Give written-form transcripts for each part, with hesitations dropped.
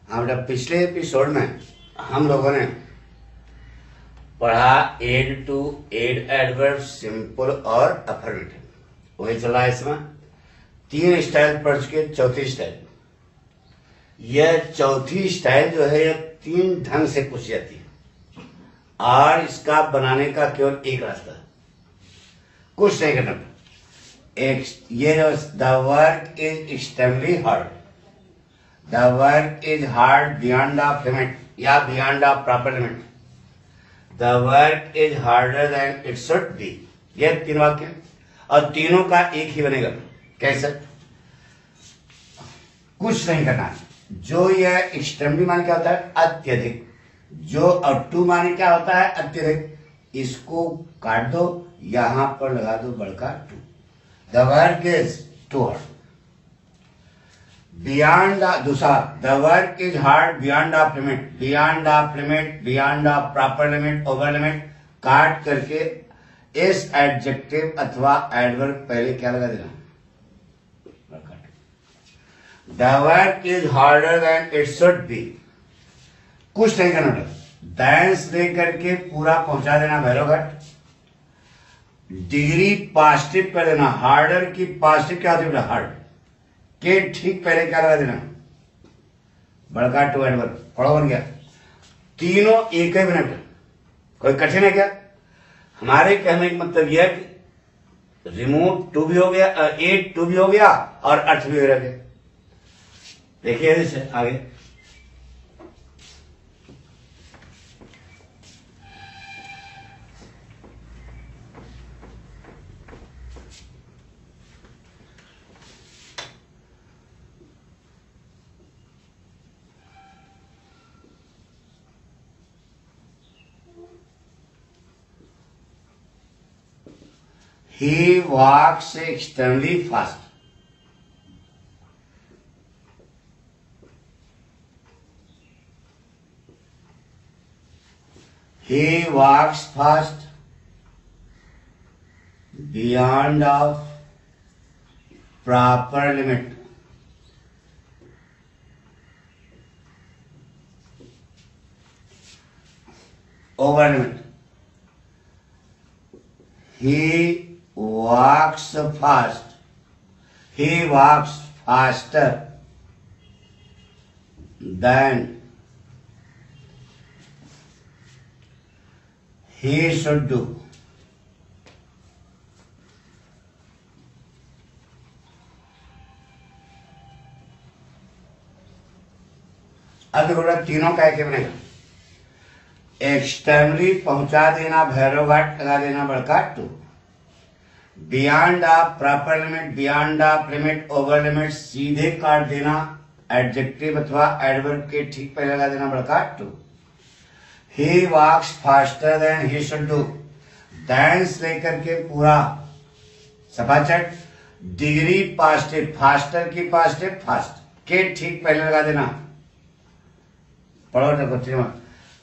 हमारे पिछले एपिसोड में हम लोगों ने पढ़ा add to add adverb, simple और अफर्मेटिव। वही चला है। इसमें 3 स्टाइल पढ़ चुके। चौथी स्टाइल, यह चौथी स्टाइल जो है यह 3 ढंग से पूछी जाती है और इसका बनाने का केवल एक रास्ता है, कुछ नहीं करना। ये the work is extremely hard, the work is hard beyond the limit या beyond the proper limit, the work is harder than it should be. ये 3 वाक्य हैं और तीनों का एक ही बनेगा। कैसे? कुछ नहीं करना। जो यह एक्सट्रीमली माने क्या होता है? अत्यधिक। जो और टू माने क्या होता है? अत्यधिक। इसको काट दो, यहां पर लगा दो बड़का too. The work is too hard beyond the, दूसरा the work is hard beyond the limit, beyond the limit, beyond the proper limit, over limit. काट करके इस एडजेक्टिव अथवा एडवर्ब पहले क्या लगा देना? The work is harder than it should B. कुछ नहीं करना, दैंस लेकर के पूरा पहुंचा देना भैरवघाट। डिग्री पॉजिटिव कर देना। हार्डर की पॉजिटिव क्या होती है? हार्ड के ठीक पहले क्या लगा देना? बड़का टू एडवर्ब। पढ़ो, बन गया। तीनों एक ही मिनट। कोई कठिन है क्या? हमारे कहने का मतलब यह है कि रिमूव टू भी हो गया, एट टू भी हो गया और अर्थ भी हो गया। देखिए इसे आगे। He walks extremely fast. He walks fast beyond of proper limit. Over limit. He walks fast. He walks faster than he should do. अब देखो तीनों का एक बनेगा। एक्सट्रीमली पहुंचा देना, भैरवघाट लगा देना बड़का टू। Beyond the proper limit, beyond the limit, over limit सीधे काट देना। एडजेक्टिव अथवा एडवर्ब के ठीक पहले लगा देना बड़का too. He walks faster than he should do. दैंस लेकर के पूरा सफाचट। डिग्री पॉजिटिव, फास्टर की पॉजिटिव फास्ट के ठीक पहले लगा देना। पढ़ो देखो।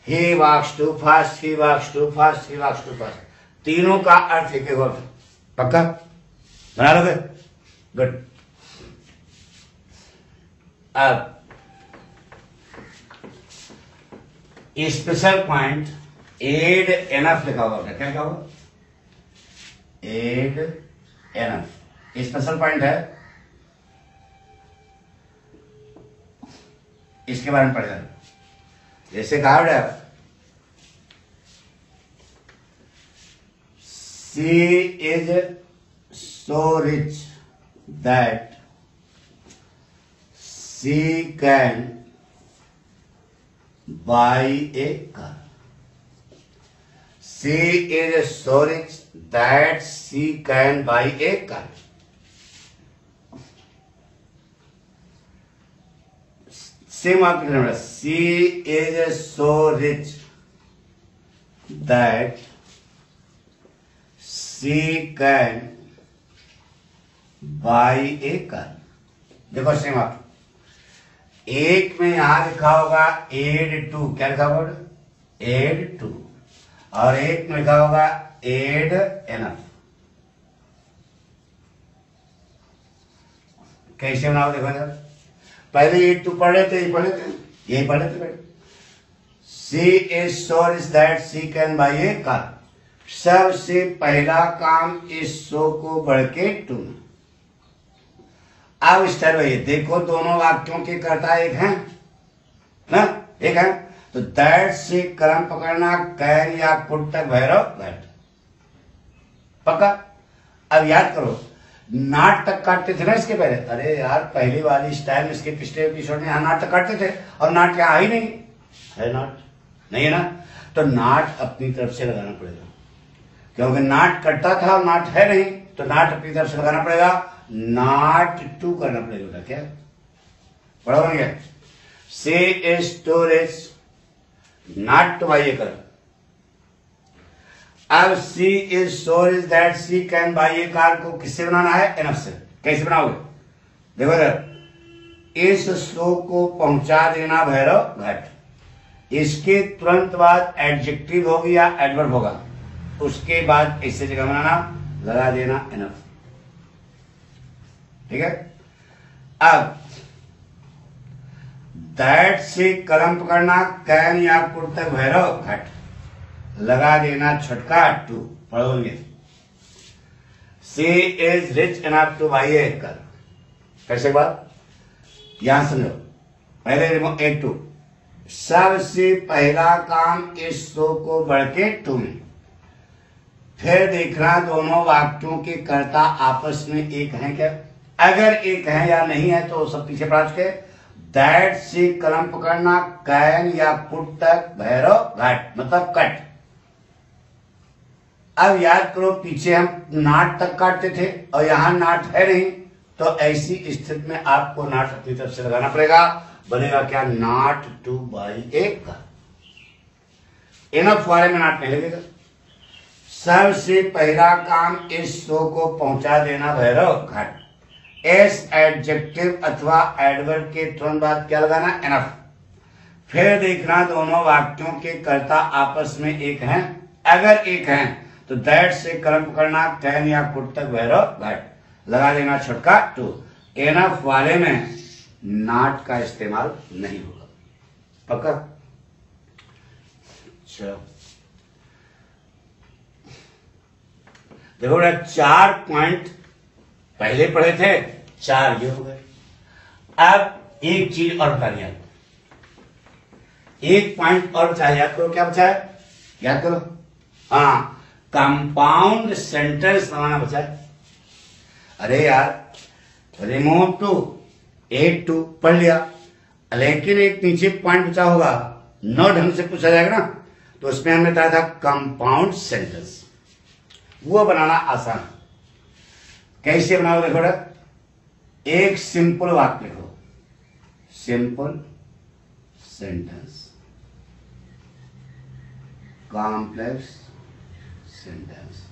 He walks too fast, he walks too fast, he walks too fast. तीनों का अर्थ एक होगा। पक्का बना लोगे? गुड। अब स्पेशल पॉइंट एड एनफ लिखा हुआ है। क्या लिखा हुआ? एड एनफ स्पेशल पॉइंट है। इसके बारे में पढ़ेगा। जैसे कहा है she is so rich that she can buy a car. She is so rich that she can buy a car. Same आपके she is so rich that she can buy a car. देखो same आप एक में यहां लिखा होगा एड to. क्या लिखा होगा? एड टू। और एक में लिखा होगा एड एनफ। कैसे बनाओ देखो जरा। पहले एड टू पढ़े थे, यही पढ़ लेते बेटे। She is sure is that she can buy a car. सबसे पहला काम इस सो को बढ़ के टू। अब स्टार भाई देखो दोनों वाक्यों के कर्ता एक हैं ना, एक है तो दैट से क्रम पकड़ना कैन या कुट तक भैरव घट पक्का। अब याद करो नाट तक काटते थे ना इसके पहले। अरे यार पहली वाली स्टाइल में इसके पिछले एपिसोड में यहाँ नाट तक काटते थे और नाट यहाँ ही नहीं है, नाट नहीं है ना, तो नाट अपनी तरफ से लगाना पड़ेगा क्योंकि नाट कटता था और नाट है नहीं, तो नाट अपनी तरफ से लगाना पड़ेगा। नाट टू करना पड़ेगा। क्या पढ़ा बन गया। She is storage not to buy a car. अब she is sure is that she can buy a car को किससे बनाना है? एनफ से। कैसे बनाओगे? देखो इधर इस श्लोक को पहुंचा देना भैरव घट। इसके तुरंत बाद एडजेक्टिव होगी या एडवर्ब होगा, उसके बाद इससे जगह बनाना लगा देना एनफ। ठीक है। अब दैट से कलम पकड़ना कैन या कुट तक भैरव घट लगा देना छटका टू। पढ़ोगे she is rich enough to buy a car. कैसे बात यहां समझो। पहले एक टू सबसे पहला काम इस सो को बढ़ के टू में। फिर देखना दोनों वाक्यों के कर्ता आपस में एक हैं क्या। अगर एक है या नहीं है तो सब पीछे पढ़ा चुके। दैट से कलम पकड़ना कैन या कुट तक भैरव घट मतलब कट। अब याद करो पीछे हम नाट तक काटते थे और यहां नाट है नहीं, तो ऐसी स्थिति में आपको नाट अपनी तरफ से लगाना पड़ेगा। बनेगा क्या? नाट टू बाई ए का। इनफ वाले में नाट नहीं लगेगा। सबसे पहला काम इस सो को पहुंचा देना भैरव घट। एस एडजेक्टिव अथवा एडवर्ब के तुरंत बाद क्या लगाना? एनफ। फिर देखना दोनों वाक्यों के कर्ता आपस में एक हैं। अगर एक हैं तो दैट से कर्म पकड़ना कैन या कुट तक भैरव घट लगा देना छटका टू। एनफ वाले में नाट का इस्तेमाल नहीं होगा। पक्का? चलो देखो 4 पॉइंट पहले पढ़े थे, 4 ये हो गए। अब एक चीज और बता दिया, एक पॉइंट और बचा। याद करो क्या बचा है? याद करो। हाँ कंपाउंड सेंटेंस बनाना बचा है। अरे यार रिमूव टू एड टू पढ़ लिया, लेकिन एक नीचे पॉइंट बचा होगा, 9 ढंग से पूछा जाएगा ना, तो उसमें हमने बताया था कंपाउंड सेंटेंस। वो बनाना आसान। कैसे बनाओ? देखो एक सिंपल वाक्य लिखो, simple sentence, complex sentence,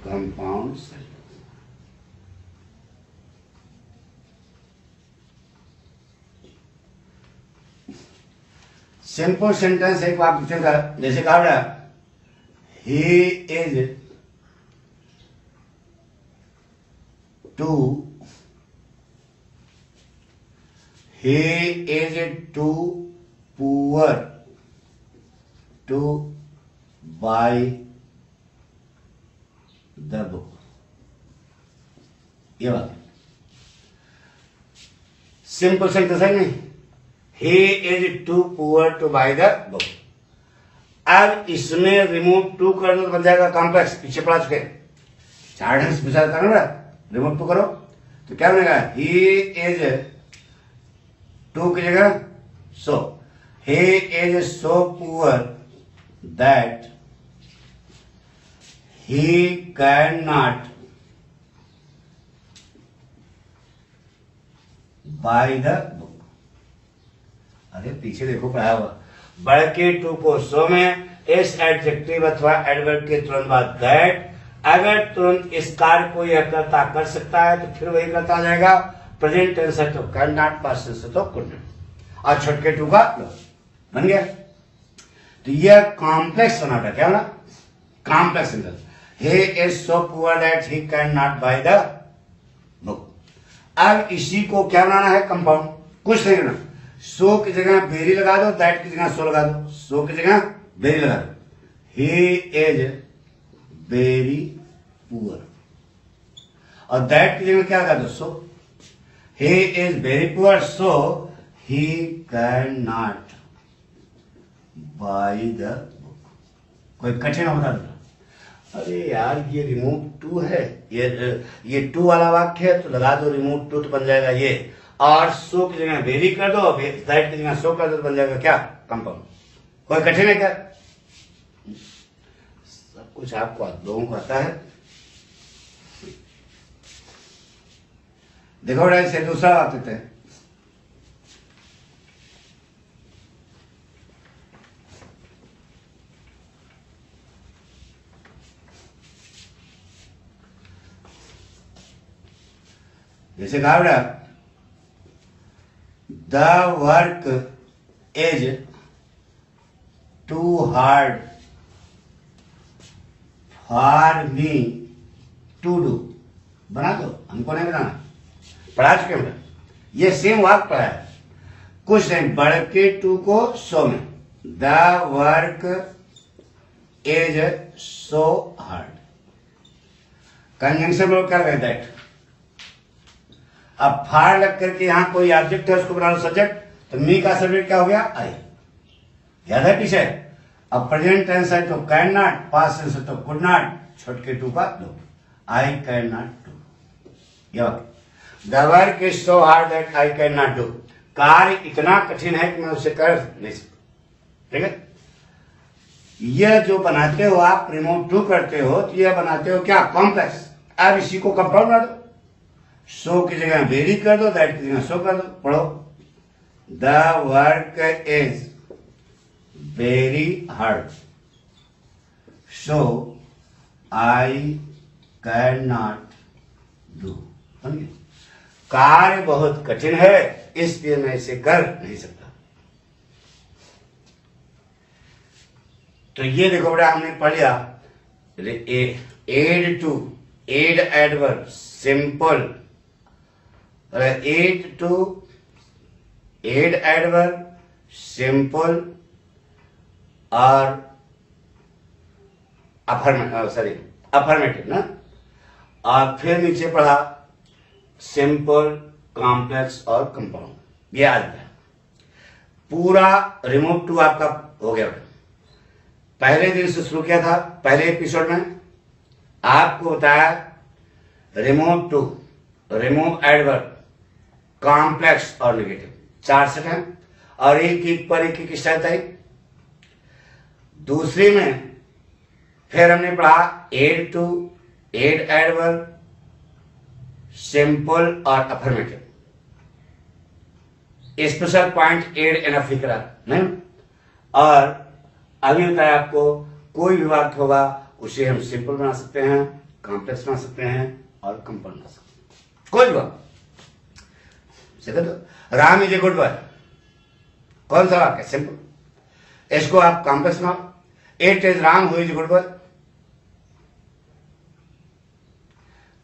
compound sentence. Simple sentence एक वाक्य का जैसे कहा he is too poor to buy the book. ये बात है सिंपल सेंटेंस है नहीं। He is too poor to buy the book। अब इसमें रिमूव टू करना तो बन जाएगा कॉम्प्लेक्स। पीछे पढ़ा चुके 4 ढंग से विचार करना। रिमूव टू करो तो क्या बनेगा? He is टू की जगह so। He is so poor that he cannot buy the book। अरे पीछे देखो पढ़ा हुआ। बढ़ के टू को सो में एस एडजेक्टिव अथवा एडवर्ब के तुरंत बाद दैट। अगर तुरंत इस कार्य को यह कर्ता कर सकता है तो फिर वही करता आ जाएगा। प्रेजेंट टेंस है तो कैन नॉट, पास्ट टेंस है तो कुड नॉट, और छटके टू का बन गया। तो यह कॉम्प्लेक्स बना था। क्या बना? Complex sentence. He is so poor that he can not bye the book. अब इसी को क्या बनाना है, कंपाउंड। कुछ नहीं करना, सो की जगह वेरी लगा दो, दैट की जगह सो लगा दो, सो की जगह वेरी लगा दो। ही इज वेरी पुअर, और दैट की जगह क्या लगा दो, so. He is very poor, so he can not buy the book. कोई कठिन बता दो। अरे यार ये रिमूव टू है, ये टू वाला वाक्य है, तो लगा दो रिमूव टू, तो बन जाएगा ये। और सो की जगह वेरी कर दो, दैट की जगह सो कर दो, तो बन जाएगा क्या, कंपाउंड। कोई कठिन है क्या? सब कुछ आपको लोगों को आता है। देखो बेटा, इसे दूसरा बात देते हैं। जैसे कहा बेटा, the work is too hard for me to do. बना दो, हमको नहीं बनाना, पढ़ा चुके बेटा, ये सेम वाक्य पढ़ा है। कुछ नहीं, बढ़ के टू को सो में, the work is so hard. Conjunction में क्या कहता दैट। अब फाड़ लग करके यहां कोई ऑब्जेक्ट है, उसको बना लो सब्जेक्ट, तो मी का सब्जेक्ट क्या हो गया, आई। याद है टीचर? अब प्रेजेंट टेंस है तो कैन नॉट, पास्ट टेंस है तो कुड नॉट, छोट के टू का दो, I can not do. The work is so hard that I can not do. कार्य इतना कठिन है कि मैं उसे कर नहीं सकता। ठीक है, यह जो बनाते हो आप, रिमूव टू करते हो, तो यह बनाते हो क्या, कॉम्प्लेक्स। अब इसी को कंपाउंड बना दो, सो की जगह वेरी कर दो, दैट की जगह सो कर दो। पढ़ो, the work is very hard, so I can not do. कार्य बहुत कठिन है, इसलिए मैं इसे कर नहीं सकता। तो ये देखो बेटा, हमने पढ़ लिया add to, add adverb, simple, add to, add adverb, simple और अफर्मेटिव ना। और फिर नीचे पढ़ा सिंपल, कॉम्प्लेक्स और कंपाउंड। ये आज है पूरा रिमूव टू आपका हो गया। पहले दिन से शुरू किया था, पहले एपिसोड में आपको बताया remove too, remove adverb, complex और नेगेटिव, 4 सेट हैं, और एक एक पर एक एक स्टाइल था। दूसरी में फिर हमने पढ़ा add to, add adverb, simple और affirmative. Special point add and फिक्रा नहीं। और अभी बताया आपको कोई भी वाक्य होगा उसे हम सिंपल बना सकते हैं, कॉम्प्लेक्स बना सकते हैं और कंपाउंड बना सकते हैं। कोई भी वाक्य, Ram is a good boy, कौन सा वाक्य, सिंपल। इसको आप कॉम्प्लेक्स बनाओ, it is Ram who is a good boy.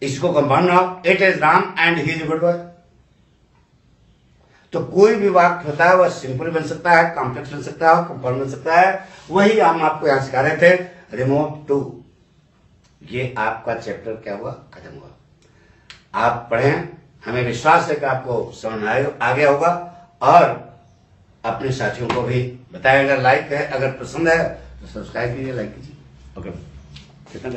इसको कंपाउंड बनाओ, it is Ram and he is a good boy. तो कोई भी वाक्य होता है वह सिंपल बन सकता है, कॉम्प्लेक्स बन सकता है, कंपाउंड बन सकता है। वही हम आपको यहां सिखा रहे थे, रिमूव टू। ये आपका चैप्टर क्या हुआ, खत्म हुआ। आप पढ़ें, हमें विश्वास है कि आपको समझ आ गया होगा, और अपने साथियों को भी बताएगा। लाइक है, अगर पसंद है तो सब्सक्राइब कीजिए, लाइक कीजिए। ओके, कितना